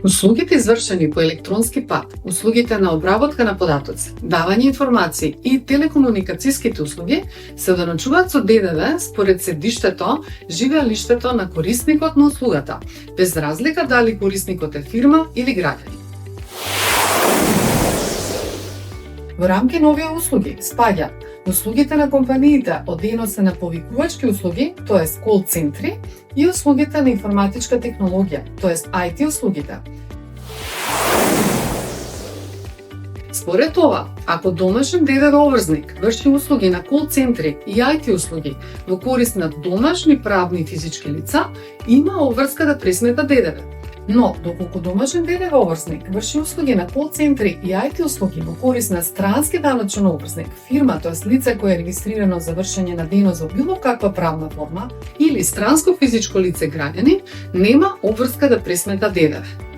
Услугите извршени по електронски пат, услугите на обработка на податоци, давање информации и телекомуникацијските услуги се доначуваат со ДДВ според седиштето, живеалиштето на корисникот на услугата, без разлика дали корисникот е фирма или граѓани. Во рамки на овие услуги спаѓаат услугите на компаниите од дејноста на повикувачки услуги, т.е. кол центри, и услугите на информатичка технологија, т.е. IT услугите. Според ова, ако домашен ДДВ обврзник врши услуги на кол центри и IT услуги во корист на домашни правни и физички лица, има обврска да пресмета ДДВ. Но, доколку домашен ДДВ обврзник врши услуги на кол центри и IT услуги во корист на странски даночен обврзник, фирма, т.е. лице кое е регистрирано за вршење на дејност во било каква правна форма, или странско физичко лице граѓанин, нема обврска да пресмета ДДВ.